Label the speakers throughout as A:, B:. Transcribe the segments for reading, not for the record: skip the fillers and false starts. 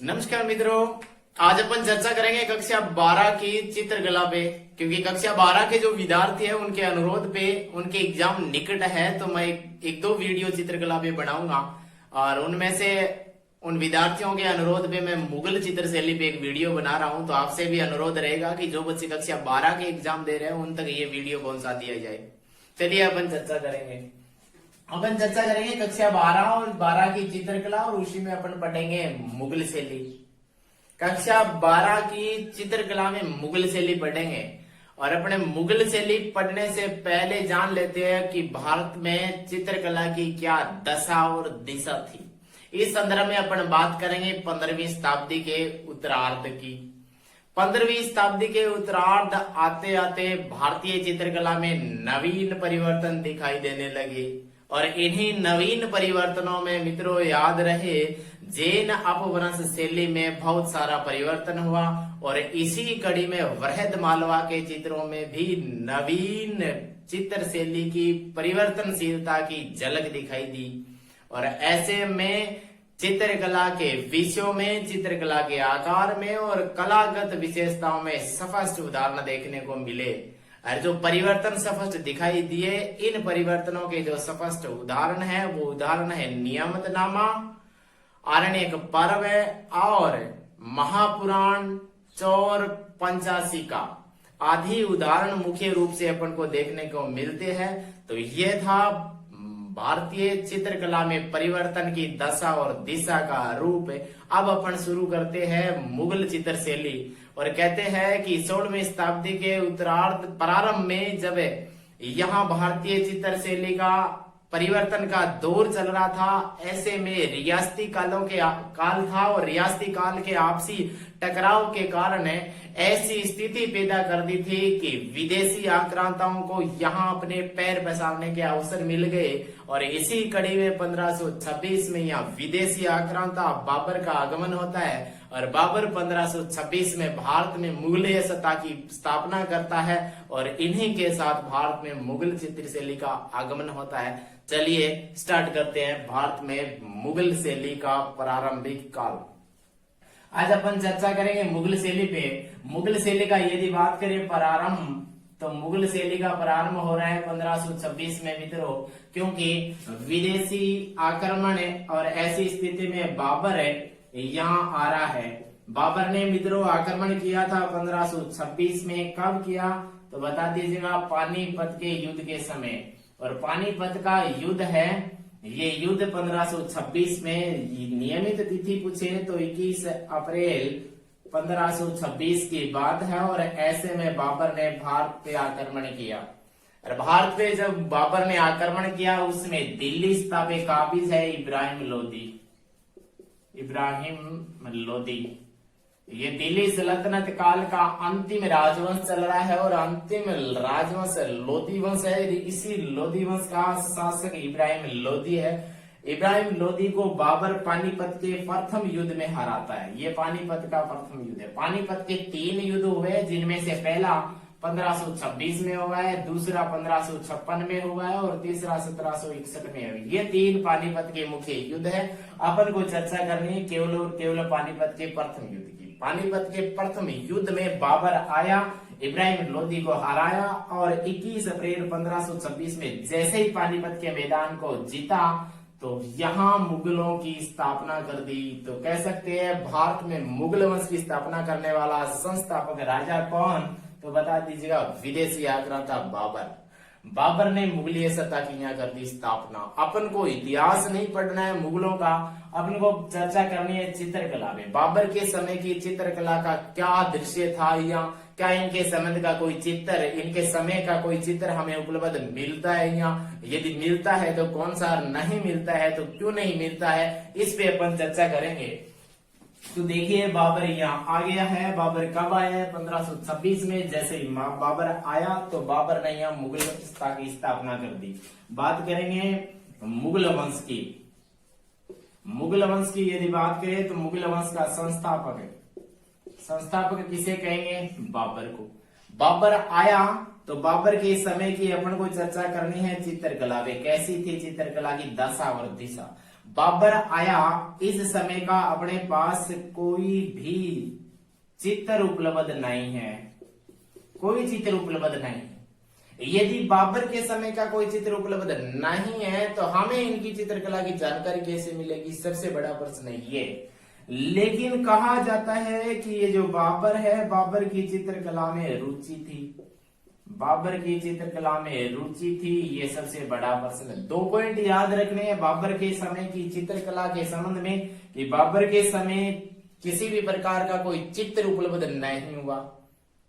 A: नमस्कार मित्रों, आज अपन चर्चा करेंगे कक्षा 12 की चित्रकला पे। क्योंकि कक्षा 12 के जो विद्यार्थी हैं उनके अनुरोध पे उनके एग्जाम निकट है, तो मैं एक दो वीडियो चित्रकला पे बनाऊंगा। और उनमें से उन विद्यार्थियों के अनुरोध पे मैं मुगल चित्र शैली पे एक वीडियो बना रहा हूं। तो आपसे भी अनुरोध रहेगा कि जो बच्चे कक्षा 12 के एग्जाम दे रहे हैं उन तक ये वीडियो पहुंचा दिया जाए। चलिए अपन चर्चा करेंगे। अपन चर्चा करेंगे कक्षा 12 और 12 की चित्रकला, और उसी में अपन पढ़ेंगे मुगल शैली। कक्षा 12 की चित्रकला में मुगल शैली पढ़ेंगे। और अपने मुगल शैली पढ़ने से पहले जान लेते हैं कि भारत में चित्रकला की क्या दशा और दिशा थी। इस संदर्भ में अपन बात करेंगे 15वीं शताब्दी के उत्तरार्ध की। 15वीं शताब्दी के उत्तरार्ध आते आते भारतीय चित्रकला में नवीन परिवर्तन दिखाई देने लगे। और इन्हीं नवीन परिवर्तनों में मित्रों याद रहे, जैन अपभ्रंश शैली में बहुत सारा परिवर्तन हुआ। और इसी कड़ी में वृहद मालवा के चित्रों में भी नवीन चित्र शैली की परिवर्तनशीलता की झलक दिखाई दी। और ऐसे में चित्रकला के विषयों में, चित्रकला के आकार में और कलागत विशेषताओं में स्पष्ट उदाहरण देखने को मिले। और जो परिवर्तन स्पष्ट दिखाई दिए, इन परिवर्तनों के जो स्पष्ट उदाहरण है वो उदाहरण है नियमतनामा, आरण्यक पर्व और महापुराण, चौर पंचाशिका आदि उदाहरण मुख्य रूप से अपन को देखने को मिलते हैं। तो ये था भारतीय चित्रकला में परिवर्तन की दशा और दिशा का रूप। अब अपन शुरू करते हैं मुगल चित्र शैली। और कहते हैं कि 16वीं शताब्दी के उत्तरार्ध प्रारंभ में जब यहाँ भारतीय चित्र शैली का परिवर्तन का दौर चल रहा था, ऐसे में रियासती काल था। और रियासती काल के आपसी टकराव के कारण ऐसी स्थिति पैदा कर दी थी कि विदेशी आक्रांताओं को यहाँ अपने पैर पसारने के अवसर मिल गए। और इसी कड़ी में 1526 में यहाँ विदेशी आक्रांता बाबर का आगमन होता है। और बाबर 1526 में भारत में मुगलिय सत्ता की स्थापना करता है। और इन्हीं के साथ भारत में मुगल चित्र शैली का आगमन होता है। चलिए स्टार्ट करते हैं भारत में मुगल शैली का प्रारंभिक काल। आज अपन चर्चा करेंगे मुगल शैली पे। मुगल शैली का यदि बात करें प्रारंभ, तो मुगल शैली का प्रारंभ हो रहा है 1526 में मित्रों। क्योंकि विदेशी आक्रमण और ऐसी स्थिति में बाबर यहाँ आ रहा है। बाबर ने मित्रों आक्रमण किया था 1526 में। कब किया तो बता दीजिएगा, पानीपत के युद्ध के समय। और पानीपत का युद्ध है, ये युद्ध 1526 में, नियमित तिथि पूछे तो 21 अप्रैल 1526 की बात है। और ऐसे में बाबर ने भारत पे आक्रमण किया। और भारत पे जब बाबर ने आक्रमण किया, उसमें दिल्ली स्थापित काबिज है इब्राहिम लोदी। ये दिल्ली सल्तनत काल का अंतिम राजवंश चल रहा है। और अंतिम राजवंश लोदी वंश है। इसी लोदी वंश का शासक इब्राहिम लोदी है। इब्राहिम लोदी को बाबर पानीपत के प्रथम युद्ध में हराता है। ये पानीपत का प्रथम युद्ध है। पानीपत के 3 युद्ध हुए, जिनमें से पहला 1526 में हुआ है, दूसरा 1556 में हुआ है और तीसरा 1761 में हुआ। ये 3 पानीपत के मुख्य युद्ध है। अपन को चर्चा करनी है केवल और केवल पानीपत के प्रथम युद्ध की। पानीपत के प्रथम युद्ध में बाबर आया, इब्राहिम लोदी को हराया। और 21 अप्रैल 1526 में जैसे ही पानीपत के मैदान को जीता, तो यहाँ मुगलों की स्थापना कर दी। तो कह सकते हैं भारत में मुगल वंश की स्थापना करने वाला संस्थापक राजा कौन, तो बता दीजिएगा, विदेशी आक्रांता बाबर। बाबर ने मुगलिय सत्ता की यहाँ कर दी स्थापना। अपन को इतिहास नहीं पढ़ना है मुगलों का, अपन को चर्चा करनी है चित्रकला में। बाबर के समय की चित्रकला का क्या दृश्य था, या क्या इनके संबंध का कोई चित्र, इनके समय का कोई चित्र हमें उपलब्ध मिलता है, या यदि मिलता है तो कौन सा, नहीं मिलता है तो क्यों नहीं मिलता है, इस पे अपन चर्चा करेंगे। तो देखिए बाबर यहाँ आ गया है। बाबर कब आया है? 1526 में। जैसे ही बाबर आया तो बाबर ने यहाँ मुगल सत्ता की स्थापना कर दी। बात करेंगे मुगल वंश की। मुगल वंश की यदि बात करें तो मुगल वंश का संस्थापक किसे कहेंगे? बाबर को। बाबर आया तो बाबर के समय की अपन को चर्चा करनी है चित्रकला पे। कैसी थी चित्रकला की दशा और दिशा? बाबर आया, इस समय का अपने पास कोई भी चित्र उपलब्ध नहीं है, कोई चित्र उपलब्ध नहीं। यदि बाबर के समय का कोई चित्र उपलब्ध नहीं है तो हमें इनकी चित्रकला की जानकारी कैसे मिलेगी, सबसे बड़ा प्रश्न ये। लेकिन कहा जाता है कि ये जो बाबर है, बाबर की चित्रकला में रुचि थी, बाबर की चित्रकला में रुचि थी, ये सबसे बड़ा प्रश्न है। 2 पॉइंट याद रखने हैं बाबर के समय की चित्रकला के संबंध में कि बाबर के समय किसी भी प्रकार का कोई चित्र उपलब्ध नहीं हुआ।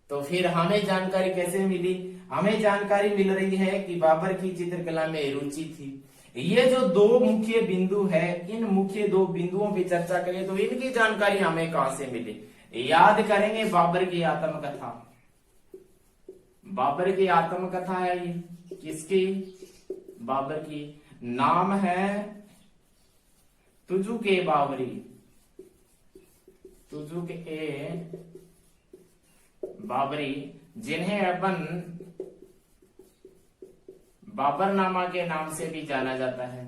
A: तो फिर हमें जानकारी कैसे मिली? हमें जानकारी मिल रही है कि बाबर की चित्रकला में रुचि थी। ये जो 2 मुख्य बिंदु है, इन मुख्य 2 बिंदुओं पे चर्चा करें तो इनकी जानकारी हमें कहां से मिली? याद करेंगे बाबर की आत्मकथा। बाबर की आत्मकथा है ये, किसकी? बाबर की। नाम है तुजु के बाबरी, तुजु के बाबरी, जिन्हें अपन बाबरनामा के नाम से भी जाना जाता है।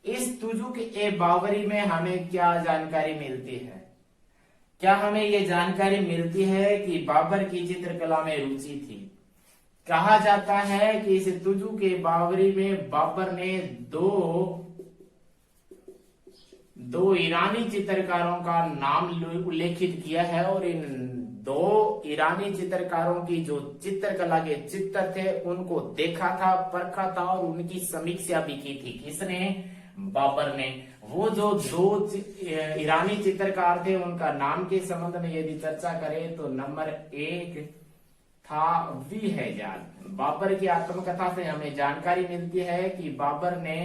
A: इस तुजुक ए बाबरी में हमें क्या जानकारी मिलती है? क्या हमें यह जानकारी मिलती है कि बाबर की चित्रकला में रुचि थी? कहा जाता है कि इस तुजुक ए बाबरी में बाबर ने दो ईरानी चित्रकारों का नाम उल्लेखित किया है और इन 2 ईरानी चित्रकारों की जो चित्रकला के चित्र थे उनको देखा था, परखा था और उनकी समीक्षा भी की थी। किसने? बाबर ने। वो जो 2 ईरानी चित्रकार थे उनका नाम के संबंध में यदि चर्चा करें तो नंबर 1 था वीहजाद। बाबर की आत्मकथा से हमें जानकारी मिलती है कि बाबर ने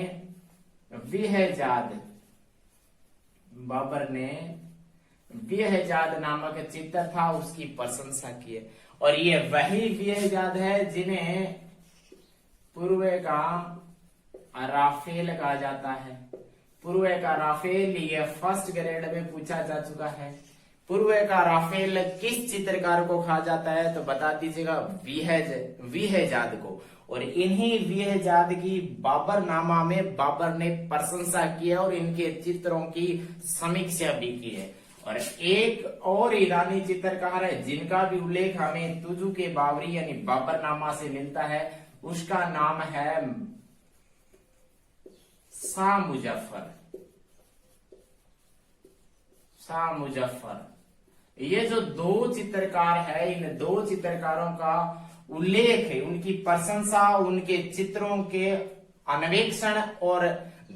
A: वीहजाद नामक चित्र था, उसकी प्रशंसा की है। और ये वही वीहजाद है जिन्हें पूर्व का राफेल कहा जाता है। पूर्व का राफेल ये फर्स्ट ग्रेड में पूछा जा चुका है। पूर्व का राफेल किस चित्रकार को कहा जाता है तो बता दीजिएगा, वीहजाद को। और इन्हीं वीहजाद की बाबरनामा में बाबर ने प्रशंसा की है और इनके चित्रों की समीक्षा भी की है। और एक और ईरानी चित्रकार है जिनका भी उल्लेख हमें तुजु के बाबरी यानी बाबरनामा से मिलता है, उसका नाम है शाह मुजफ्फर। ये जो 2 चित्रकार है, इन 2 चित्रकारों का उल्लेख है, उनकी प्रशंसा, उनके चित्रों के अन्वेषण और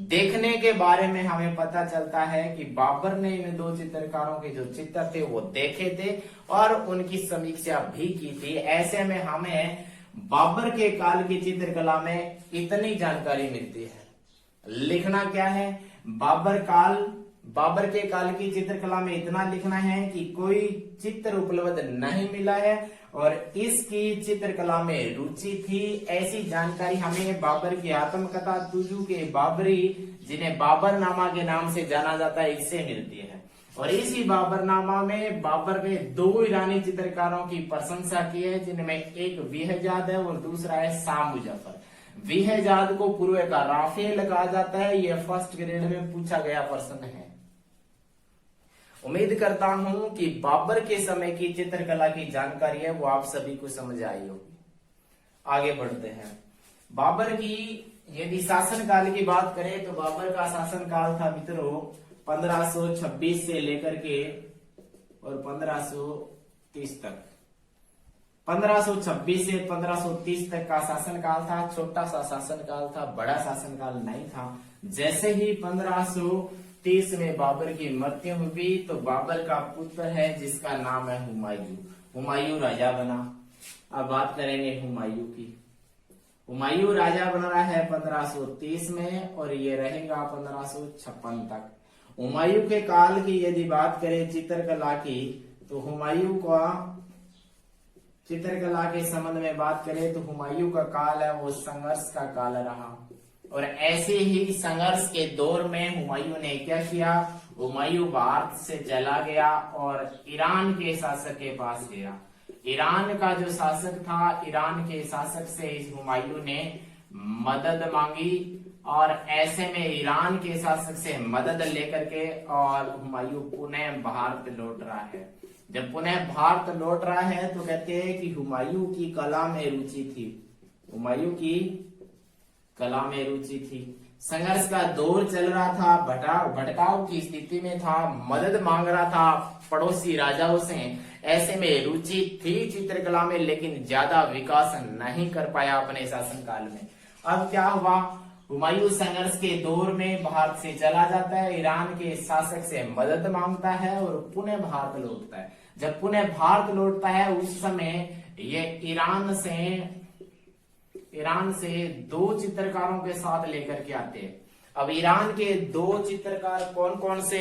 A: देखने के बारे में हमें पता चलता है कि बाबर ने इन 2 चित्रकारों के जो चित्र थे वो देखे थे और उनकी समीक्षा भी की थी। ऐसे में हमें बाबर के काल की चित्रकला में इतनी जानकारी मिलती है। लिखना क्या है? बाबर के काल की चित्रकला में इतना लिखना है कि कोई चित्र उपलब्ध नहीं मिला है और इसकी चित्रकला में रुचि थी। ऐसी जानकारी हमें बाबर की आत्मकथा तुजु के बाबरी, जिन्हें बाबरनामा के नाम से जाना जाता है, इससे मिलती है। और इसी बाबरनामा में बाबर ने 2 ईरानी चित्रकारों की प्रशंसा की है, जिनमें एक वीहजाद है और दूसरा है शाह मुजफ्फर। वीहजाद को पूर्व का राफेल कहा जाता है। यह फर्स्ट ग्रेड में पूछा गया प्रश्न है। उम्मीद करता हूं कि बाबर के समय की चित्रकला की जानकारी है वो आप सभी को समझ आई होगी। आगे बढ़ते हैं। बाबर की यदि शासनकाल की बात करें तो बाबर का शासनकाल था मित्रों 1526 से लेकर के और 1530 तक। 1526 से 1530 तक का शासनकाल था। छोटा सा शासनकाल था, बड़ा शासनकाल नहीं था। जैसे ही 1530 में बाबर की मृत्यु हुई तो बाबर का पुत्र है जिसका नाम है हुमायूं राजा बना। अब बात करेंगे हुमायूं की। हुमायूं राजा बन रहा है 1530 में और ये रहेगा 1556 तक। हुमायूं के काल की यदि बात करें चित्रकला की तो हुमायूं का चित्रकला के संबंध में बात करें तो हुमायूं का काल है वो संघर्ष का काल रहा। और ऐसे ही संघर्ष के दौर में हुमायूं ने क्या किया? हुमायूं भारत से चला गया और ईरान के शासक के पास गया। ईरान का जो शासक था, ईरान के शासक से हुमायूं ने मदद मांगी और ऐसे में ईरान के शासक से मदद लेकर के और हुमायूं पुनः भारत लौट रहा है। जब पुनः भारत लौट रहा है तो कहते हैं कि हुमायूं की कला में रुचि थी, हुमायूं की कला में रुचि थी। संघर्ष का दौर चल रहा था, भटकाव की स्थिति में था, मदद मांग रहा था पड़ोसी राजाओं से। ऐसे में रुचि थी चित्रकला में, लेकिन ज्यादा विकास नहीं कर पाया अपने शासनकाल में। अब क्या हुआ, हुमायूं संघर्ष के दौर में भारत से चला जाता है, ईरान के शासक से मदद मांगता है और पुनः भारत लौटता है। जब पुनः भारत लौटता है उस समय ये ईरान से 2 चित्रकारों के साथ लेकर के आते हैं। अब ईरान के 2 चित्रकार कौन कौन से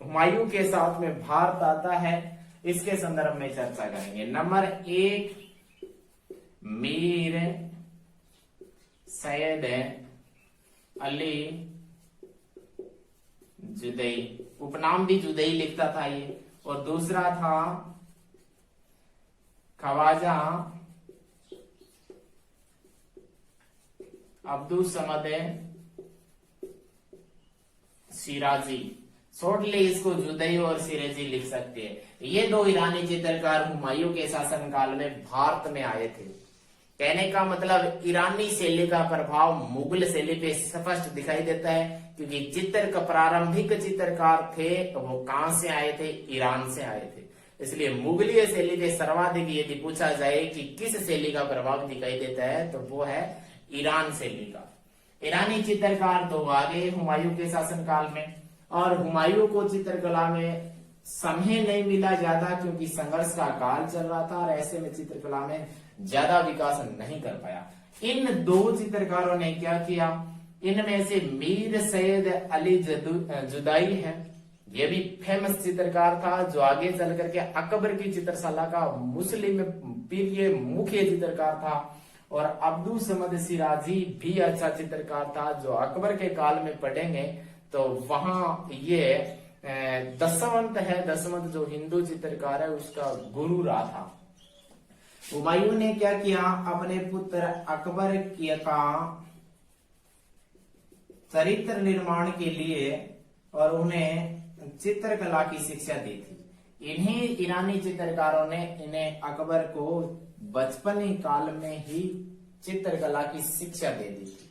A: हुमायूं के साथ में भारत आता है, इसके संदर्भ में चर्चा करेंगे। नंबर 1, मीर सैयद अली जुदैई, उपनाम भी जुदैई लिखता था ये। और दूसरा था ख्वाजा अब्दुल समद सिराजी, शॉर्टली इसको जुदैई और सिराजी लिख सकते हैं। ये 2 ईरानी चित्रकार हुमायूं के शासनकाल में भारत में आए थे। कहने का मतलब ईरानी शैली का प्रभाव मुगल शैली पे स्पष्ट दिखाई देता है, क्योंकि चित्र का प्रारंभिक चित्रकार थे वो कहां से आए थे, ईरान से आए थे। इसलिए मुगलीय शैली पे सर्वाधिक यदि पूछा जाए कि किस शैली का प्रभाव दिखाई देता है तो वो है ईरान शैली का। ईरानी चित्रकार तो आ गए हुमायूं के शासनकाल में, और हुमायूं को चित्रकला में समय नहीं मिला ज्यादा, क्योंकि संघर्ष का काल चल रहा था और ऐसे में चित्रकला में ज्यादा विकास नहीं कर पाया। इन 2 चित्रकारों ने क्या किया, इनमें से मीर सैयद अली जुदाई है, ये भी फेमस चित्रकार था जो आगे चल करके अकबर की चित्रशाला का मुस्लिम पीरियड मुख्य चित्रकार था। और अब्दुल समद सिराजी भी अच्छा चित्रकार था, जो अकबर के काल में पढ़ेंगे तो वहां ये दशवंत है, दशवंत जो हिंदू चित्रकार है उसका गुरु रहा था। हुमायूं ने क्या किया, अपने पुत्र अकबर का चरित्र निर्माण के लिए और उन्हें चित्रकला की शिक्षा दी थी। इन्हीं ईरानी चित्रकारों ने इन्हें अकबर को बचपन काल में ही चित्रकला की शिक्षा दे दी थी।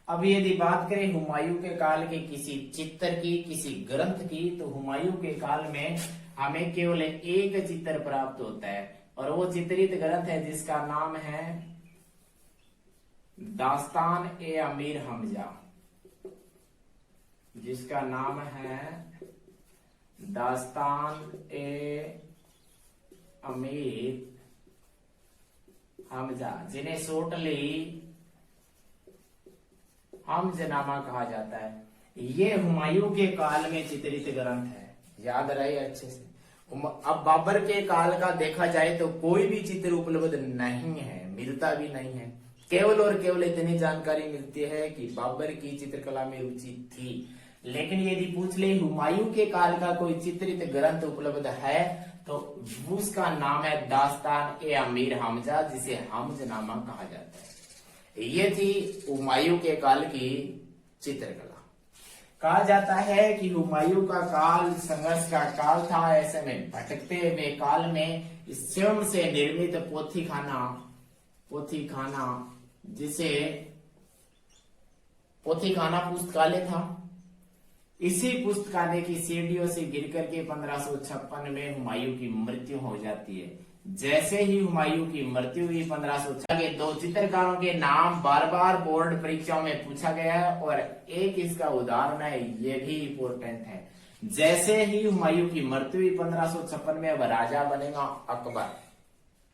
A: अब यदि बात करें हुमायूं के काल के किसी चित्र की, किसी ग्रंथ की, तो हुमायूं के काल में हमें केवल एक चित्र प्राप्त होता है, और वो चित्रित ग्रंथ है जिसका नाम है दास्तान ए अमीर हमजा, जिसका नाम है दास्तान ए अमीर हमजा, जिन्हें शॉर्टली हमजनामा कहा जाता है। ये हुमायूं के काल में चित्रित ग्रंथ है, याद रहे अच्छे से। अब बाबर के काल का देखा जाए तो कोई भी चित्र उपलब्ध नहीं है, मिलता भी नहीं है। केवल और केवल इतनी जानकारी मिलती है कि बाबर की चित्रकला में रुचि थी। लेकिन यदि पूछ ले हुमायूं के काल का कोई चित्रित ग्रंथ उपलब्ध है तो उसका नाम है दास्तान ए अमीर हमजा, जिसे हमजनामा कहा जाता है। ये थी हुमायूं के काल की चित्रकला। कहा जाता है कि हुमायूं का काल संघर्ष का काल था। ऐसे में भटकते हुए काल में स्वयं से निर्मित पोथीखाना जिसे पोथीखाना पुस्तकालय था, इसी पुस्तकालय की सीढ़ियों से गिर करके 1556 में हुमायूं की मृत्यु हो जाती है। जैसे ही हुमायूं की मृत्यु हुई 1556 के 2 चित्रकारों के नाम बार बार बोर्ड परीक्षाओं में पूछा गया है, और एक इसका उदाहरण है, ये भी इम्पोर्टेंट है। जैसे ही हुमायूं की मृत्यु हुई 1556 में, अब राजा बनेगा अकबर।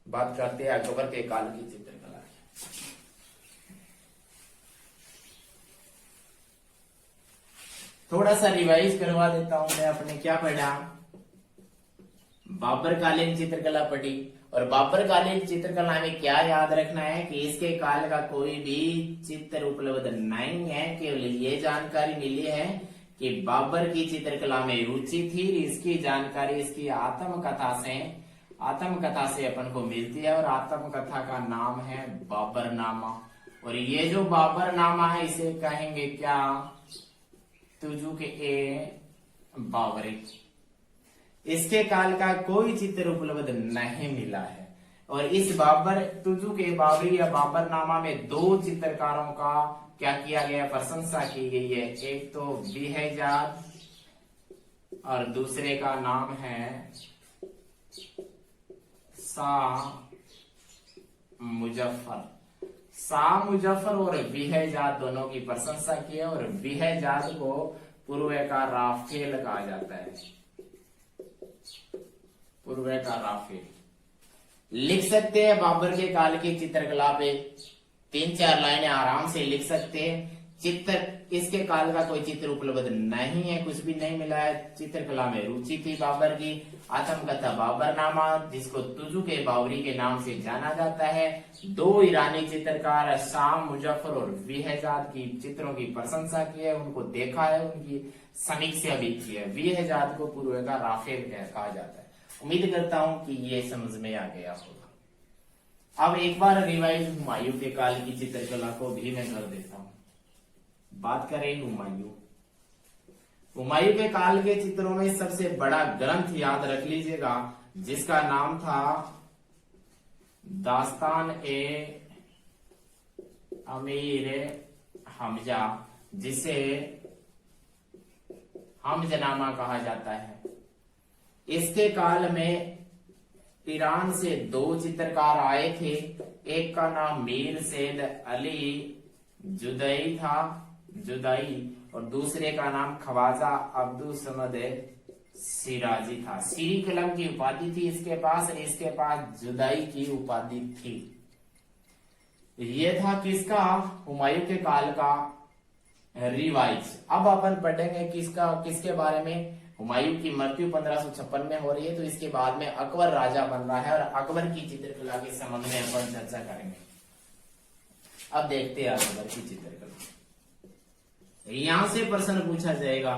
A: बात करते हैं अकबर के काल की चित्रकला। थोड़ा सा रिवाइज करवा देता हूं मैं। अपने क्या पढ़ा, बाबर कालीन चित्रकला पढ़ी, और बाबर कालीन चित्रकला में क्या याद रखना है कि इसके काल का कोई भी चित्र उपलब्ध नहीं है। केवल ये जानकारी मिली है कि बाबर की चित्रकला में रुचि थी। इसकी जानकारी इसकी आत्मकथा से अपन को मिलती है, और आत्मकथा का नाम है बाबरनामा। और ये जो बाबर नामा है इसे कहेंगे क्या, तुजुक ए बाबरी। इसके काल का कोई चित्र उपलब्ध नहीं मिला है। और इस बाबर तुजुक ए बाबरी या बाबर नामा में दो चित्रकारों का क्या किया गया, प्रशंसा की गई है। एक तो बेहजाद और दूसरे का नाम है शाह मुजफ्फर। शाह मुजफ्फर और बेहजाद दोनों की प्रशंसा की है। और बेहजाद को पूर्व का राफेल कहा जाता है, पूर्व का राफेल। लिख सकते हैं बाबर के काल की चित्रकला पे 3-4 लाइनें आराम से लिख सकते हैं। चित्र इसके काल का कोई चित्र उपलब्ध नहीं है, कुछ भी नहीं मिला है। चित्रकला में रुचि थी बाबर की। आत्मकथा बाबरनामा, जिसको तुजुक ए बाबरी के नाम से जाना जाता है। दो ईरानी चित्रकार शाह मुजफ्फर और बेहजाद की चित्रों की प्रशंसा की है, उनको देखा है, उनकी समीक्षा भी की है। बेहजाद को पूर्व का राफेल कहा जाता है। उम्मीद करता हूं कि ये समझ में आ गया होगा। अब एक बार रिवाइज हुमायूं के काल की चित्रकला को भी मैं कर देता हूं। बात करें हुमायूं। हुमायूं के काल के चित्रों में सबसे बड़ा ग्रंथ याद रख लीजिएगा, जिसका नाम था दास्तान ए अमीर हमजा, जिसे हमजनामा कहा जाता है। इसके काल में ईरान से दो चित्रकार आए थे। एक का नाम मीर सैयद अली जुदैई था, जुदाई, और दूसरे का नाम ख्वाजा अब्दुल समद सिराजी था। सीरी कलम की उपाधि थी इसके पास, और इसके पास जुदाई की उपाधि थी। ये था किसका, हुमायूं के काल का रिवाइज। अब अपन पढ़ेंगे किसके बारे में। हुमायूं की मृत्यु 1556 में हो रही है, तो इसके बाद में अकबर राजा बन रहा है, और अकबर की चित्रकला के संबंध में अपन चर्चा करेंगे। अब देखते हैं अकबर की चित्रकला। यहां से प्रश्न पूछा जाएगा,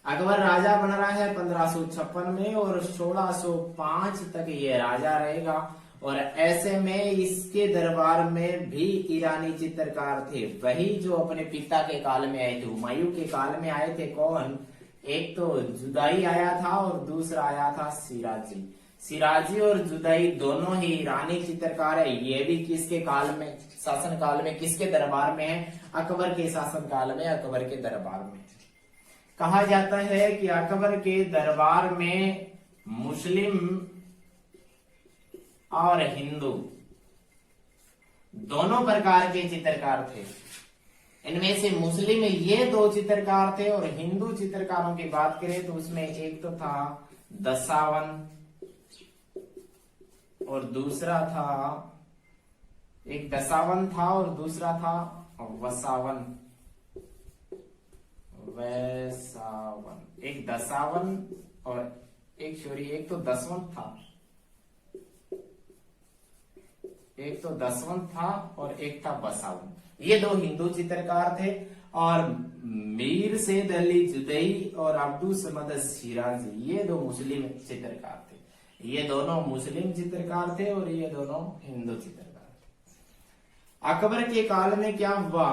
A: अकबर राजा बन रहा है 1556 में, और 1605 तक ये राजा रहेगा। और ऐसे में इसके दरबार में भी ईरानी चित्रकार थे, वही जो अपने पिता के काल में आए थे। हुमायूं के काल में आए थे कौन, एक तो जुदाई आया था और दूसरा आया था सिराजी। सिराजी और जुदाई दोनों ही ईरानी चित्रकार है। ये भी किसके काल में, शासन काल में, किसके दरबार में है, अकबर के शासन काल में, अकबर के दरबार में। कहा जाता है कि अकबर के दरबार में मुस्लिम और हिंदू दोनों प्रकार के चित्रकार थे। इनमें से मुस्लिम ये दो चित्रकार थे, और हिंदू चित्रकारों की बात करें तो उसमें एक तो था दसावन और दूसरा था, एक दसावन था और दूसरा था वसावन, वैसावन। एक दसावन और एक तो दसवंत था, एक तो दसवंत था और एक था बसावन। ये दो हिंदू चित्रकार थे। और मीर सैयद अली जुदैई और अब्दुल समद सिराजी ये दो मुस्लिम चित्रकार थे। ये दोनों मुस्लिम चित्रकार थे और ये दोनों हिंदू चित्रकार थे। अकबर के काल में क्या हुआ,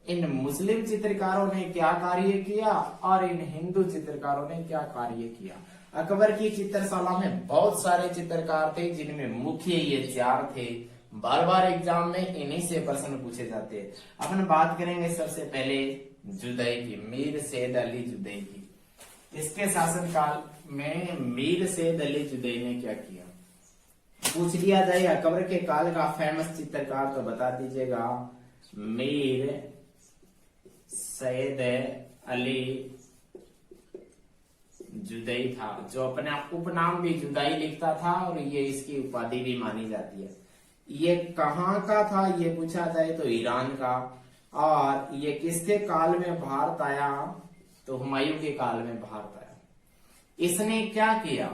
A: इन मुस्लिम चित्रकारों ने क्या कार्य किया और इन हिंदू चित्रकारों ने क्या कार्य किया। अकबर की चित्रशाला में बहुत सारे चित्रकार थे, जिनमें मुख्य ये 4 थे। बार बार एग्जाम में इन्हीं से प्रश्न पूछे जाते हैं। अपन बात करेंगे सबसे पहले जुदैई की, मीर सैयद अली जुदैई की। इसके शासनकाल में मीर सैयद अली जुदैई ने क्या किया, पूछ लिया जाए अकबर के काल का फेमस चित्रकार तो बता दीजिएगा। मीर सैयद अली जुदैई था, जो अपने उपनाम भी जुदाई लिखता था, और ये इसकी उपाधि भी मानी जाती है। ये कहाँ का था ये पूछा जाए तो ईरान का। और ये किसके काल में भारत आया, तो हुमायूं के काल में भारत आया। इसने क्या किया,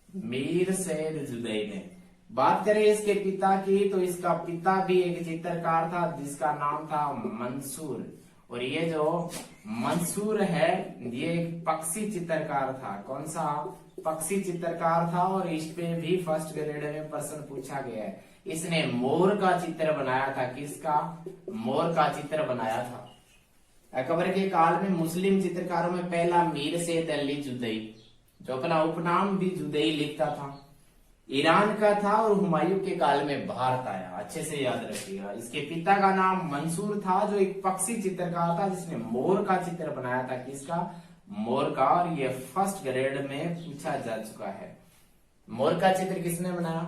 A: मीर सैयद जुदैई ने। बात करें इसके पिता की, तो इसका पिता भी एक चित्रकार था, जिसका नाम था मंसूर। और ये जो मंसूर है ये एक पक्षी चित्रकार था। कौन सा, पक्षी चित्रकार था। और इस पे भी फर्स्ट ग्रेड में प्रश्न पूछा गया है इसने मोर का चित्र बनाया था। किसका? मोर का चित्र बनाया था। अकबर के काल में मुस्लिम चित्रकारों में पहला मीर सैयद अली जुदैई, जो अपना उपनाम भी जुदैई लिखता था, ईरान का था और हुमायूं के काल में भारत आया। अच्छे से याद रखिएगा। इसके पिता का नाम मंसूर था, जो एक पक्षी चित्रकार था, जिसने मोर का चित्र बनाया था। किसका? मोर का। और ये फर्स्ट ग्रेड में पूछा जा चुका है। मोर का चित्र किसने बनाया?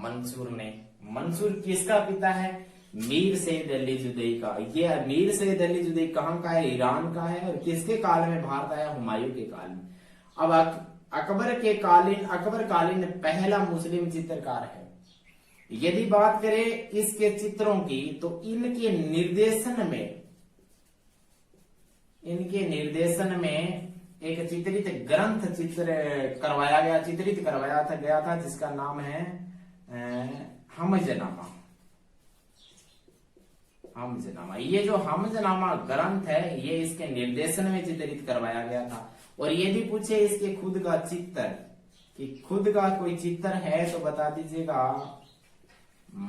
A: मंसूर ने। मंसूर किसका पिता है? मीर सैयद अली जुदैई का। ये मीर सैयद अली जुदैई कहाँ का है? ईरान का है। और किसके काल में भारत आया? हुमायूं के काल में। अब अकबर कालीन पहला मुस्लिम चित्रकार है। यदि बात करें इसके चित्रों की, तो इनके निर्देशन में एक चित्रित ग्रंथ चित्रित करवाया था, जिसका नाम है हमजनामा। ये जो हमजनामा ग्रंथ है, ये इसके निर्देशन में चित्रित करवाया गया था। और यदि पूछे इसके खुद का चित्र, कि खुद का कोई चित्र है, तो बता दीजिएगा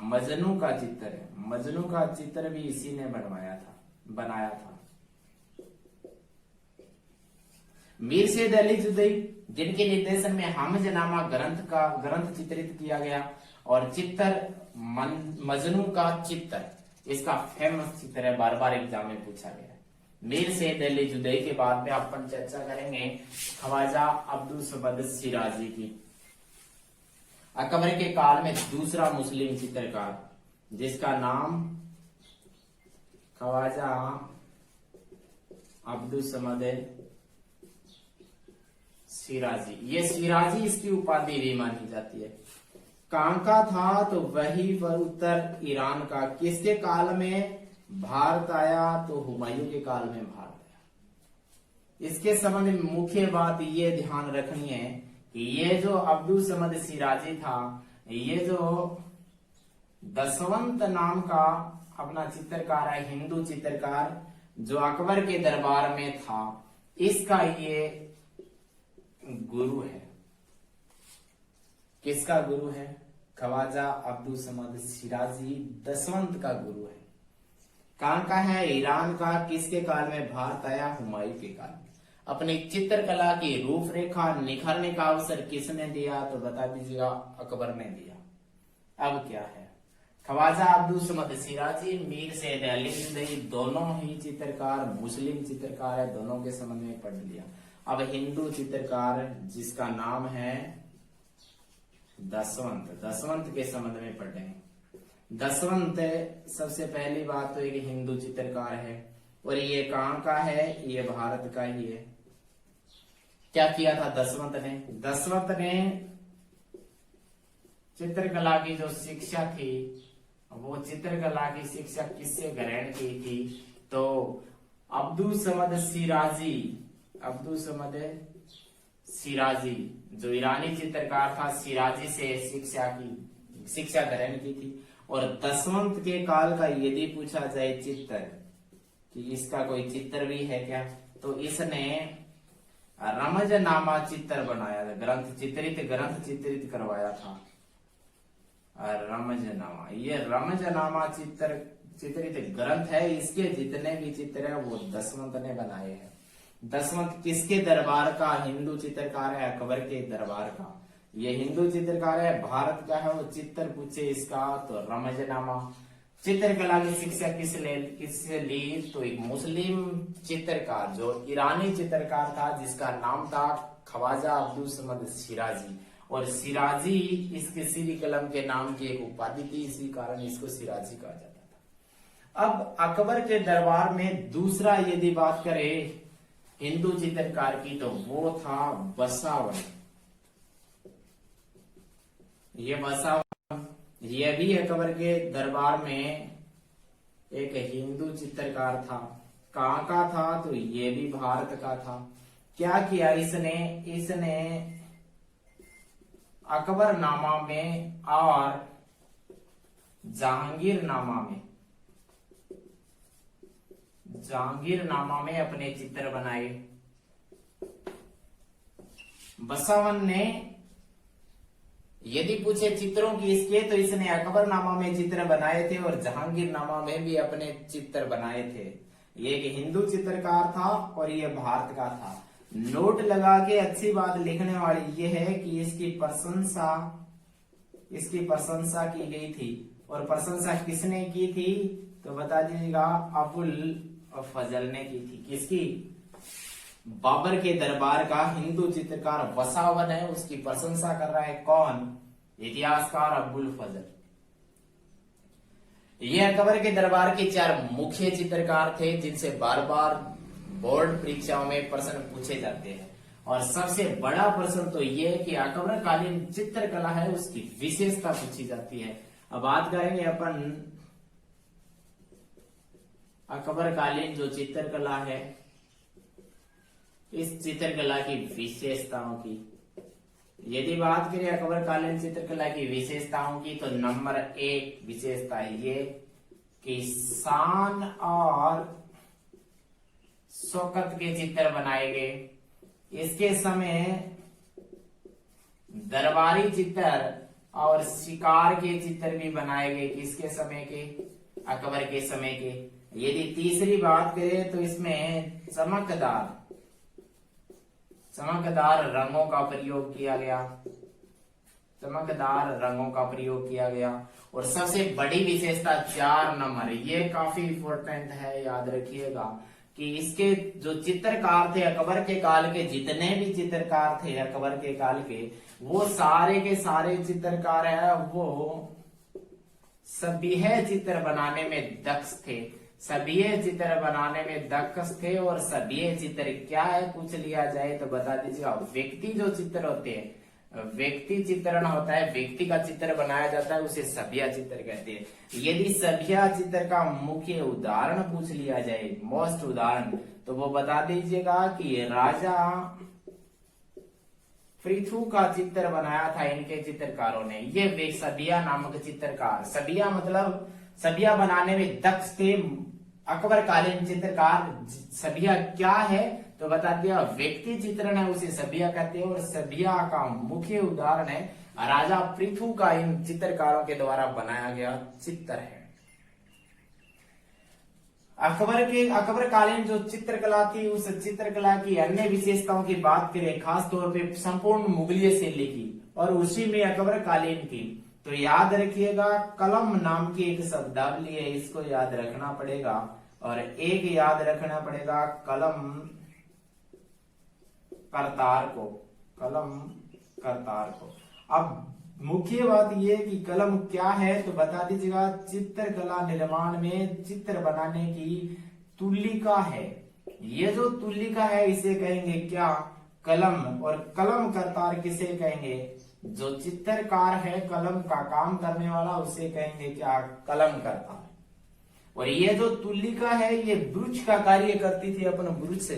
A: मजनू का चित्र है। मजनू का चित्र भी इसी ने बनाया था। मीर सैयद अली जुदैई, जिनके निर्देशन में हमजनामा ग्रंथ चित्रित किया गया, और चित्र मजनू का चित्र, इसका फेमस चित्र है, बार बार एग्जाम में पूछा गया है। मीर सैयद अली जुदैई के बाद में अपन चर्चा करेंगे ख्वाजा अब्दुल समद शिराजी की। अकबर के काल में दूसरा मुस्लिम चित्रकार, जिसका नाम ख्वाजा अब्दुल समद शिराजी। ये शिराजी इसकी उपाधि भी मानी जाती है। कहाँ का था? तो वही वह उत्तर ईरान का। किसके काल में भारत आया? तो हुमायूं के काल में भारत आया। इसके संबंध में मुख्य बात ये ध्यान रखनी है कि ये जो अब्दुल समद शिराजी था, ये जो दसवंत नाम का अपना चित्रकार है, हिंदू चित्रकार, जो अकबर के दरबार में था, इसका ये गुरु है। किसका गुरु है? ख्वाजा अब्दुल समद शिराजी दसवंत का गुरु है। कहाँ का है? ईरान का। किसके काल में भारत आया? हुमायूं के काल में। अपनी चित्रकला की रूपरेखा निखारने का अवसर किसने दिया? तो बता दीजिएगा अकबर ने दिया। अब क्या है? ख्वाजा अब्दुल समद शिराजी, मीर सैयद अली जुदैई, दोनों ही चित्रकार मुस्लिम चित्रकार है। दोनों के संबंध में पढ़ लिया। अब हिंदू चित्रकार, जिसका नाम है दसवंत के संबंध में पढ़ेंगे। दसवंत सबसे पहली बात तो एक हिंदू चित्रकार है, और ये कहाँ का है? ये भारत का ही है। क्या किया था दसवंत ने? दसवंत ने चित्रकला की जो शिक्षा थी, वो चित्रकला की शिक्षा किससे ग्रहण की थी? तो अब्दुल समद शिराजी, जो ईरानी चित्रकार था, शिराजी से शिक्षा ग्रहण की थी। और दसवंत के काल का यदि पूछा जाए चित्र, कि इसका कोई चित्र भी है क्या, तो इसने रमजनामा चित्र बनाया था, ग्रंथ चित्रित करवाया था। रमजनामा, ये रमजनामा चित्रित ग्रंथ है। इसके जितने भी चित्र है वो दसवंत ने बनाए हैं। दसवंत किसके दरबार का हिंदू चित्रकार है? अकबर के दरबार का। ये हिंदू चित्रकार है, भारत का है। वो चित्र पूछे इसका, तो रमजनामा। चित्रकला की शिक्षा किससे ली? तो एक मुस्लिम चित्रकार, जो ईरानी चित्रकार था, जिसका नाम था ख्वाजा अब्दुल समद शिराजी। और शिराजी इसके सीरी कलम के नाम की एक उपाधि थी, इसी कारण इसको शिराजी कहा जाता था। अब अकबर के दरबार में दूसरा यदि बात करें हिंदू चित्रकार की, तो वो था बसावन। ये बसावन, ये भी अकबर के दरबार में एक हिंदू चित्रकार था। कहाँ का था? तो ये भी भारत का था। क्या किया इसने अकबरनामा में और जहांगीरनामा में अपने चित्र बनाए। बसावन ने यदि पूछे चित्रों की इसके, तो इसने अकबरनामा में चित्र बनाए थे और जहांगीरनामा में भी अपने चित्र बनाए थे। ये एक हिंदू चित्रकार था और ये भारत का था। नोट लगा के अच्छी बात लिखने वाली ये है कि इसकी प्रशंसा की गई थी। और प्रशंसा किसने की थी तो बता दीजिएगा, अबुल फजल ने की थी। किसकी? बाबर के दरबार का हिंदू चित्रकार वसावन है, उसकी प्रशंसा कर रहा है कौन? इतिहासकार अबुल फजल। ये अकबर के दरबार के 4 मुख्य चित्रकार थे जिनसे बार बार बोर्ड परीक्षाओं में प्रश्न पूछे जाते हैं। और सबसे बड़ा प्रश्न तो ये है कि अकबर कालीन चित्रकला है उसकी विशेषता पूछी जाती है। अब बात करेंगे अपन अकबर कालीन जो चित्रकला है, इस चित्रकला की विशेषताओं की। यदि बात करें अकबर कालीन चित्रकला की विशेषताओं की, तो नंबर 1 विशेषता ये कि शान और शौकत के चित्र बनाए गए। इसके समय दरबारी चित्र और शिकार के चित्र भी बनाए गए। किसके समय के? अकबर के समय के। यदि तीसरी बात करें तो इसमें चमकदार रंगों का प्रयोग किया गया। और सबसे बड़ी विशेषता 4 नंबर, ये काफी इंपॉर्टेंट है, याद रखिएगा कि इसके जो चित्रकार थे अकबर के काल के, जितने भी चित्रकार थे अकबर के काल के, वो सारे के सारे चित्रकार है वो सभी चित्र बनाने में दक्ष थे। और सभी चित्र क्या है पूछ लिया जाए तो बता दीजिएगा, व्यक्ति जो चित्र होते हैं, व्यक्ति चित्रण होता है, व्यक्ति का चित्र बनाया जाता है, उसे सभ्या चित्र कहते हैं। यदि सभ्या चित्र का मुख्य उदाहरण पूछ लिया जाए, मोस्ट उदाहरण, तो वो बता दीजिएगा कि राजा पृथु का चित्र बनाया था इनके चित्रकारों ने। ये सभ्या नामक चित्रकार, सभ्या मतलब सभ्या बनाने में दक्ष थे अकबर कालीन चित्रकार। सभ्या क्या है तो बता दिया, व्यक्ति चित्रण है उसे सभ्या कहते हैं। और सभ्या का मुख्य उदाहरण है राजा पृथु का इन चित्रकारों के द्वारा बनाया गया चित्र है। अकबर कालीन जो चित्रकला थी, उस चित्रकला की अन्य विशेषताओं की बात करें, खास तौर पे संपूर्ण मुगलीय शैली की और उसी में अकबर कालीन की, तो याद रखिएगा कलम नाम की एक शब्दावली है, इसको याद रखना पड़ेगा। और एक याद रखना पड़ेगा कलम करतार को। अब मुख्य बात ये कि कलम क्या है तो बता दीजिएगा, चित्रकला निर्माण में चित्र बनाने की तुल्लिका है। ये जो तुल्लिका है इसे कहेंगे क्या? कलम। और कलम करतार किसे कहेंगे? जो चित्रकार है कलम का काम करने वाला, उसे कहेंगे क्या? कलम करतार। और ये जो तुल्लिका है ये ब्रुश का कार्य करती थी। अपन ब्रुश से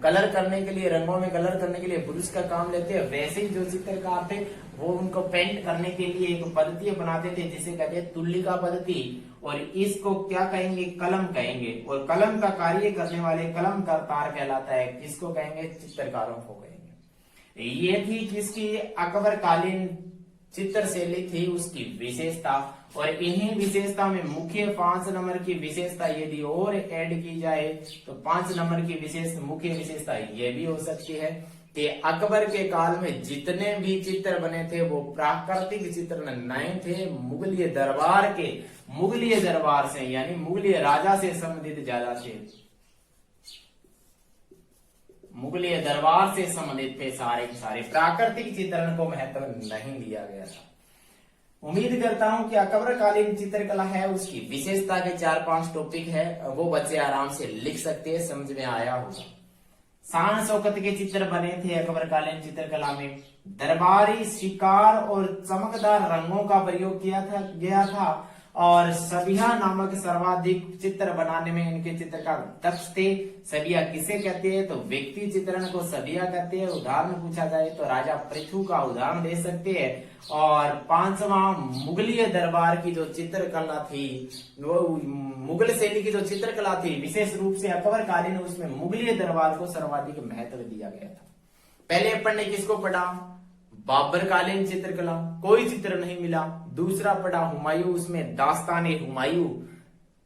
A: कलर करने के लिए, रंगों में कलर करने के लिए ब्रुश का काम लेते हैं। वैसे ही जो चित्रकार थे वो उनको पेंट करने के लिए एक पद्धति बनाते थे जिसे कहते हैं तुल्लिका पद्धति। और इसको क्या कहेंगे? कलम कहेंगे। और कलम का कार्य करने वाले कलम करतार कहलाता है। किसको कहेंगे? चित्रकारों को कहेंगे। ये थी किसकी? अकबर कालीन चित्र शैली थी उसकी विशेषता। और इन्हीं विशेषता में मुख्य 5 नंबर की विशेषता यदि और ऐड की जाए तो 5 नंबर की मुख्य विशेषता ये भी हो सकती है कि अकबर के काल में जितने भी चित्र बने थे वो प्राकृतिक चित्र नहीं थे, मुगलिय दरबार से यानी मुगलिय राजा से संबंधित ज्यादा थे, मुगलिय दरबार से संबंधित थे सारे के सारे। प्राकृतिक चित्रण को महत्व नहीं दिया गया था। उम्मीद करता हूं कि अकबर कालीन चित्रकला है उसकी विशेषता के 4-5 टॉपिक है, वो बच्चे आराम से लिख सकते हैं, समझ में आया होगा। शान शौकत के चित्र बने थे अकबर कालीन चित्रकला में। दरबारी शिकार और चमकदार रंगों का प्रयोग गया था। और सबिया नामक सर्वाधिक चित्र बनाने में इनके चित्रकार दक्ष थे। सबिया किसे कहते हैं तो व्यक्ति चित्रण को सबिया कहते हैं। उदाहरण पूछा जाए तो राजा पृथु का उदाहरण दे सकते हैं। और 5वां मुगलिय दरबार की जो चित्रकला थी, वो मुगल शैली की जो चित्रकला थी विशेष रूप से अकबर कालीन, उसमें मुगलिय दरबार को सर्वाधिक महत्व दिया गया था। पहले अपन ने किसको पढ़ा? बाबर कालीन चित्रकला, कोई चित्र नहीं मिला। दूसरा पड़ा हुमायूं, उसमें दास्ताने हुमायूं,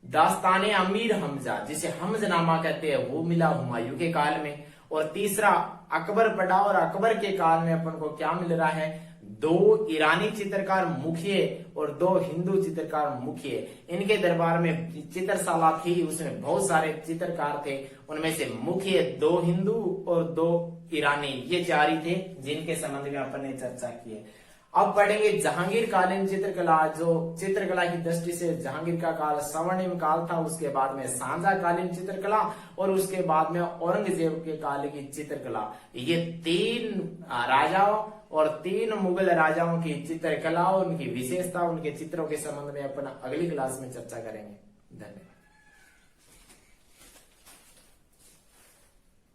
A: दास्ताने अमीर हमजा जिसे हमजनामा कहते हैं वो मिला हुमायूं के काल में। और तीसरा अकबर पड़ा, और अकबर के काल में अपन को क्या मिल रहा है, 2 ईरानी चित्रकार मुख्य और 2 हिंदू चित्रकार मुख्य। इनके दरबार में चित्रशाला थी, उसमें बहुत सारे चित्रकार थे, उनमें से मुख्य 2 हिंदू और 2 ईरानी, ये 4 ही थे जिनके संबंध में अपन ने चर्चा की है। अब पढ़ेंगे जहांगीर कालीन चित्रकला, जो चित्रकला की दृष्टि से जहांगीर का काल स्वर्णिम काल था। उसके बाद में सांझा कालीन चित्रकला, और उसके बाद में औरंगजेब के काल की चित्रकला। ये 3 राजाओं और 3 मुगल राजाओं की चित्रकला, उनकी विशेषता, उनके चित्रों के संबंध में अपन अगली क्लास में चर्चा करेंगे। धन्यवाद।